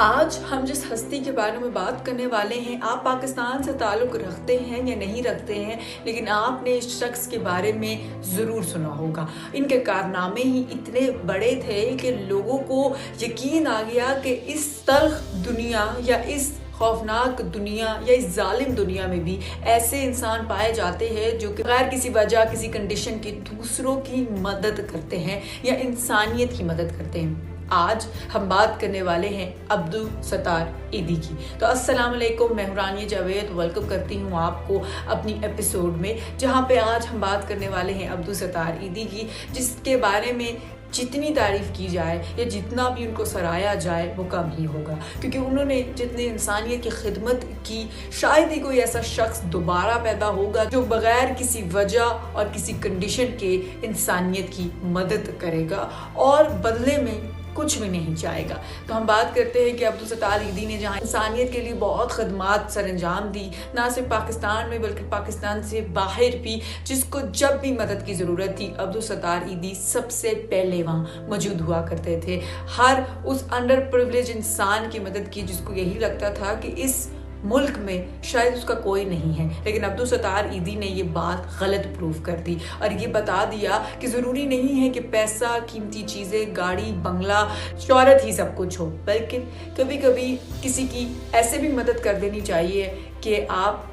आज हम जिस हस्ती के बारे में बात करने वाले हैं, आप पाकिस्तान से ताल्लुक़ रखते हैं या नहीं रखते हैं, लेकिन आपने इस शख्स के बारे में ज़रूर सुना होगा। इनके कारनामे ही इतने बड़े थे कि लोगों को यकीन आ गया कि इस तल्ख़ दुनिया या इस खौफनाक दुनिया या इस जालिम दुनिया में भी ऐसे इंसान पाए जाते हैं जो कि बगैर किसी वजह, किसी कंडीशन के दूसरों की मदद करते हैं या इंसानियत की मदद करते हैं। आज हम बात करने वाले हैं अब्दुल सत्तार ईदी की। तो अस्सलाम वालेकुम, मैं रानिया जावेद वेलकम करती हूँ आपको अपनी एपिसोड में, जहाँ पे आज हम बात करने वाले हैं अब्दुल सत्तार ईदी की, जिसके बारे में जितनी तारीफ़ की जाए या जितना भी उनको सराहा जाए वो कम ही होगा, क्योंकि उन्होंने जितनी इंसानियत की खिदमत की, शायद ही कोई ऐसा शख्स दोबारा पैदा होगा जो बग़ैर किसी वजह और किसी कंडीशन के इंसानियत की मदद करेगा और बदले में कुछ भी नहीं चाहेगा। तो हम बात करते हैं कि अब्दुल सत्तार ईदी ने जहाँ इंसानियत के लिए बहुत खदमात सर अंजाम दी, ना सिर्फ पाकिस्तान में बल्कि पाकिस्तान से बाहर भी, जिसको जब भी मदद की ज़रूरत थी अब्दुल सत्तार ईदी सबसे पहले वहाँ मौजूद हुआ करते थे। हर उस अंडर प्रिविलेज इंसान की मदद की जिसको यही लगता था कि इस मुल्क में शायद उसका कोई नहीं है, लेकिन अब्दुल सत्तार ईदी ने ये बात गलत प्रूव कर दी और ये बता दिया कि ज़रूरी नहीं है कि पैसा, कीमती चीज़ें, गाड़ी, बंगला, शोहरत ही सब कुछ हो, बल्कि कभी कभी किसी की ऐसे भी मदद कर देनी चाहिए कि आप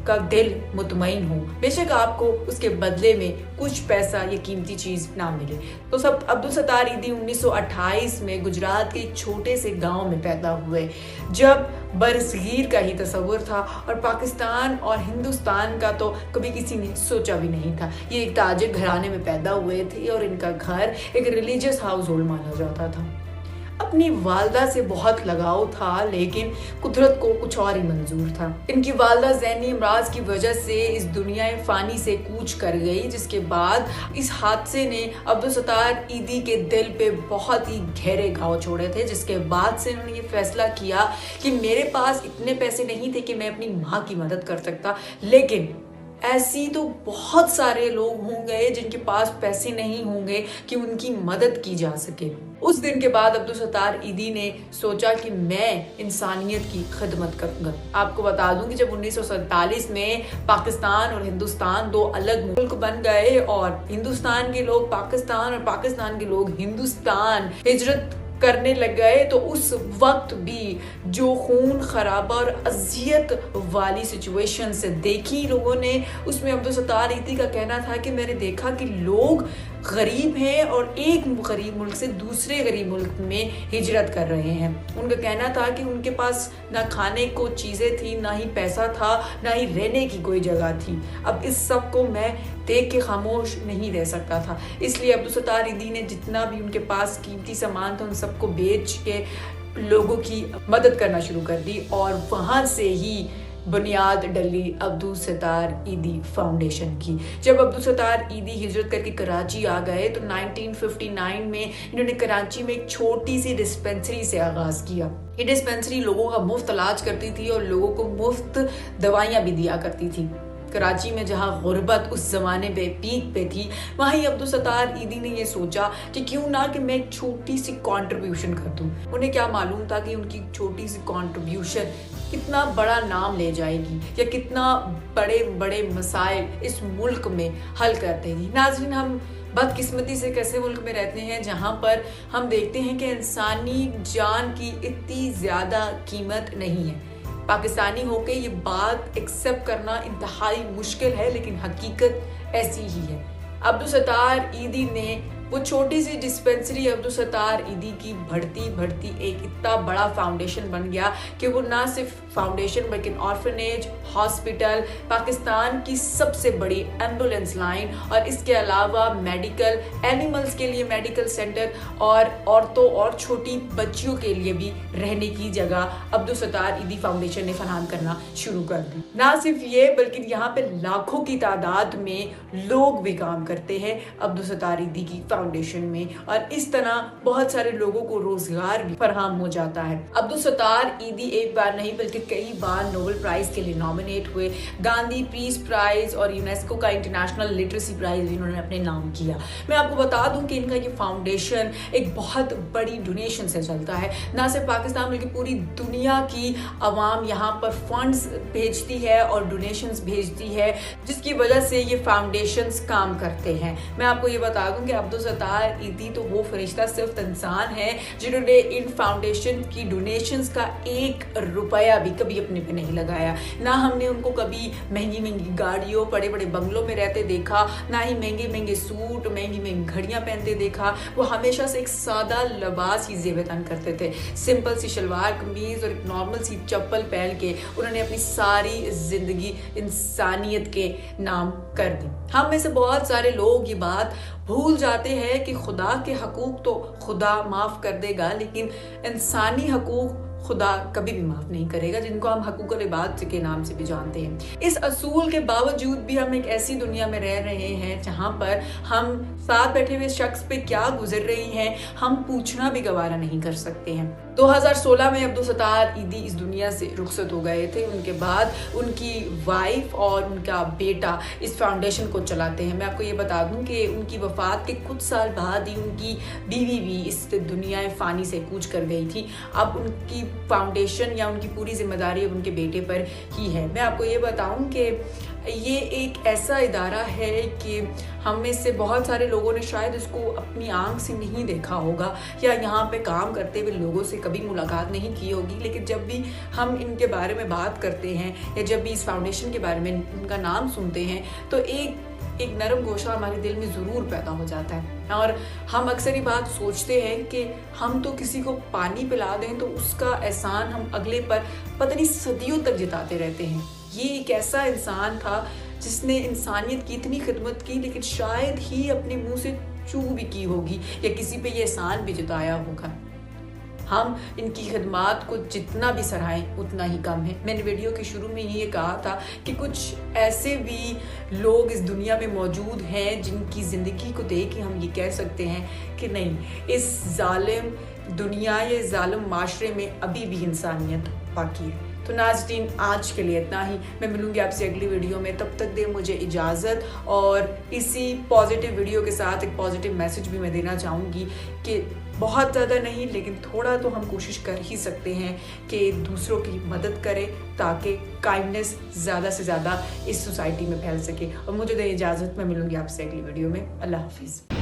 का दिल मुतमईन हो, बेशक आपको उसके बदले में कुछ पैसा या कीमती चीज़ ना मिले। तो सब अब्दुल सत्तार ईदी 1928 में गुजरात के एक छोटे से गांव में पैदा हुए, जब बरसगीर का ही तस्वुर था और पाकिस्तान और हिंदुस्तान का तो कभी किसी ने सोचा भी नहीं था। ये एक ताजिर घराने में पैदा हुए थे और इनका घर एक रिलीजियस हाउस होल्ड माना जाता था। अपनी वालदा से बहुत लगाव था, लेकिन कुदरत को कुछ और ही मंजूर था। इनकी वालदा ज़हनी अमराज की वजह से इस दुनिया फ़ानी से कूच कर गई, जिसके बाद इस हादसे ने अब्दुल सत्तार ईदी के दिल पे बहुत ही गहरे घाव छोड़े थे, जिसके बाद से उन्होंने ये फैसला किया कि मेरे पास इतने पैसे नहीं थे कि मैं अपनी माँ की मदद कर सकता, लेकिन ऐसी तो बहुत सारे लोग होंगे जिनके पास पैसे नहीं होंगे कि उनकी मदद की जा सके। उस दिन के बाद अब्दुल सत्तार ईदी ने सोचा कि मैं इंसानियत की खिदमत करूंगा। आपको बता दूं कि जब 1947 में पाकिस्तान और हिंदुस्तान दो अलग मुल्क बन गए और हिंदुस्तान के लोग पाकिस्तान और पाकिस्तान के लोग हिंदुस्तान हिजरत करने लग गए, तो उस वक्त भी जो खून खराबा और अजियत वाली सिचुएशन से देखी लोगों ने, उसमें अब्दुल सत्तार ईदी का कहना था कि मैंने देखा कि लोग गरीब हैं और एक गरीब मुल्क से दूसरे गरीब मुल्क में हिजरत कर रहे हैं। उनका कहना था कि उनके पास ना खाने को चीज़ें थी, ना ही पैसा था, ना ही रहने की कोई जगह थी। अब इस सब को मैं देख के खामोश नहीं रह सकता था, इसलिए अब्दुल सत्तार ईदी ने जितना भी उनके पास कीमती सामान था उन सबको बेच के लोगों की मदद करना शुरू कर दी और वहाँ से ही बुनियाद डली अब्दुल सत्तार ईदी फाउंडेशन की। जब अब्दुल सत्तार ईदी हिजरत करके कराची आ गए तो 1959 में इन्होंने कराची में एक छोटी सी डिस्पेंसरी से आगाज़ किया। ये डिस्पेंसरी लोगों का मुफ्त इलाज करती थी और लोगों को मुफ्त दवाइयाँ भी दिया करती थी। कराची में जहाँ गुर्बत उस ज़माने पे पीक पे थी, वहीं अब्दुल सत्तार ईदी ने ये सोचा कि क्यों ना कि मैं एक छोटी सी कंट्रीब्यूशन कर दूँ। उन्हें क्या मालूम था कि उनकी छोटी सी कंट्रीब्यूशन कितना बड़ा नाम ले जाएगी या कितना बड़े बड़े मसाइल इस मुल्क में हल कर देगी। नाज़रीन, हम बदकिस्मती से कैसे मुल्क में रहते हैं जहाँ पर हम देखते हैं कि इंसानी जान की इतनी ज़्यादा कीमत नहीं है। पाकिस्तानी होके ये बात एक्सेप्ट करना इंतहाई मुश्किल है, लेकिन हकीकत ऐसी ही है। अब्दुल सत्तार ईदी ने वो छोटी सी डिस्पेंसरी अब्दुल सत्तार ईदी की बढ़ती एक इतना बड़ा फाउंडेशन बन गया कि वो ना सिर्फ फाउंडेशन बल्कि ऑर्फनेज, हॉस्पिटल, पाकिस्तान की सबसे बड़ी एम्बुलेंस लाइन और इसके अलावा मेडिकल, एनिमल्स के लिए मेडिकल सेंटर और औरतों और छोटी बच्चियों के लिए भी रहने की जगह अब्दुल सत्तार ईदी फाउंडेशन ने फराहम करना शुरू कर दी। ना सिर्फ ये बल्कि यहाँ पे लाखों की तादाद में लोग भी काम करते हैं अब्दुल सत्तार ईदी की फाउंडेशन में, और इस तरह बहुत सारे लोगों को रोजगार भी फराहम हो जाता है। अब्दुल सत्तार ईदी एक बार नहीं बल्कि कई बार नोबेल प्राइज के लिए नॉमिनेट हुए। गांधी पीस प्राइज और यूनेस्को का इंटरनेशनल लिटरेसी प्राइज भी इन्होंने अपने नाम किया। मैं आपको बता दूं कि इनका ये फाउंडेशन एक बहुत बड़ी डोनेशन से चलता है। ना सिर्फ पाकिस्तान बल्कि पूरी दुनिया की आवाम यहाँ पर फंड्स भेजती है और डोनेशंस भेजती है, जिसकी वजह से ये फाउंडेशंस काम करते हैं। मैं आपको ये बता दूं कि अब्दुल सत्तार ईदी तो वो फरिश्ता सिर्फ इंसान है जिन्होंने इन फाउंडेशन की डोनेशंस का 1 रुपया भी कभी अपने पे नहीं लगाया। ना हमने उनको कभी महंगी महंगी गाड़ियों, बड़े बड़े बंगलों में रहते देखा, ना ही महंगे महंगे सूट, महंगी महंगी घड़ियां पहनते देखा। वो हमेशा से एक सादा लिबास ही ज़ेबतन करते थे। सिंपल सी शलवार कमीज और एक नॉर्मल सी चप्पल पहन के उन्होंने अपनी सारी जिंदगी इंसानियत के नाम कर दी। हम में से बहुत सारे लोग ये बात भूल जाते हैं कि खुदा के हकूक तो खुदा माफ़ कर देगा, लेकिन इंसानी हकूक खुदा कभी भी माफ नहीं करेगा, जिनको हम हकूक़ुल इबाद के नाम से भी जानते हैं। इस असूल के बावजूद भी हम एक ऐसी दुनिया में रह रहे हैं जहां पर हम साथ बैठे हुए शख्स पे क्या गुजर रही हैं हम पूछना भी गवारा नहीं कर सकते हैं। 2016 में अब्दुल सत्तार ईदी इस दुनिया से रुखसत हो गए थे। उनके बाद उनकी वाइफ और उनका बेटा इस फाउंडेशन को चलाते हैं। मैं आपको ये बता दूं कि उनकी वफात के कुछ साल बाद ही उनकी बीवी भी इस दुनिया फ़ानी से कूच कर गई थी। अब उनकी फाउंडेशन या उनकी पूरी जिम्मेदारी अब उनके बेटे पर ही है। मैं आपको ये बताऊं कि ये एक ऐसा इदारा है कि हम में से बहुत सारे लोगों ने शायद इसको अपनी आंख से नहीं देखा होगा या यहाँ पे काम करते हुए लोगों से कभी मुलाकात नहीं की होगी, लेकिन जब भी हम इनके बारे में बात करते हैं या जब भी इस फाउंडेशन के बारे में उनका नाम सुनते हैं तो एक नरम गोशा हमारे दिल में ज़रूर पैदा हो जाता है। और हम अक्सर ये बात सोचते हैं कि हम तो किसी को पानी पिला दें तो उसका एहसान हम अगले पर पता नहीं सदियों तक जिताते रहते हैं। ये एक ऐसा इंसान था जिसने इंसानियत की इतनी खिदमत की, लेकिन शायद ही अपने मुंह से चू भी की होगी या किसी पे ये एहसान भी जताया होगा। हम इनकी खिदमात को जितना भी सराहें उतना ही कम है। मैंने वीडियो के शुरू में ये कहा था कि कुछ ऐसे भी लोग इस दुनिया में मौजूद हैं जिनकी ज़िंदगी को देख के हम ये कह सकते हैं कि नहीं, इस जालिम दुनिया या जालिम माशरे में अभी भी इंसानियत बाकी है। तो नाज़रीन, आज के लिए इतना ही। मैं मिलूंगी आपसे अगली वीडियो में, तब तक दे मुझे इजाज़त। और इसी पॉजिटिव वीडियो के साथ एक पॉजिटिव मैसेज भी मैं देना चाहूँगी कि बहुत ज़्यादा नहीं लेकिन थोड़ा तो हम कोशिश कर ही सकते हैं कि दूसरों की मदद करें ताकि काइंडनेस ज़्यादा से ज़्यादा इस सोसाइटी में फैल सके। और मुझे दे इजाज़त, मैं मिलूंगी आपसे अगली वीडियो में। अल्लाह हाफिज़।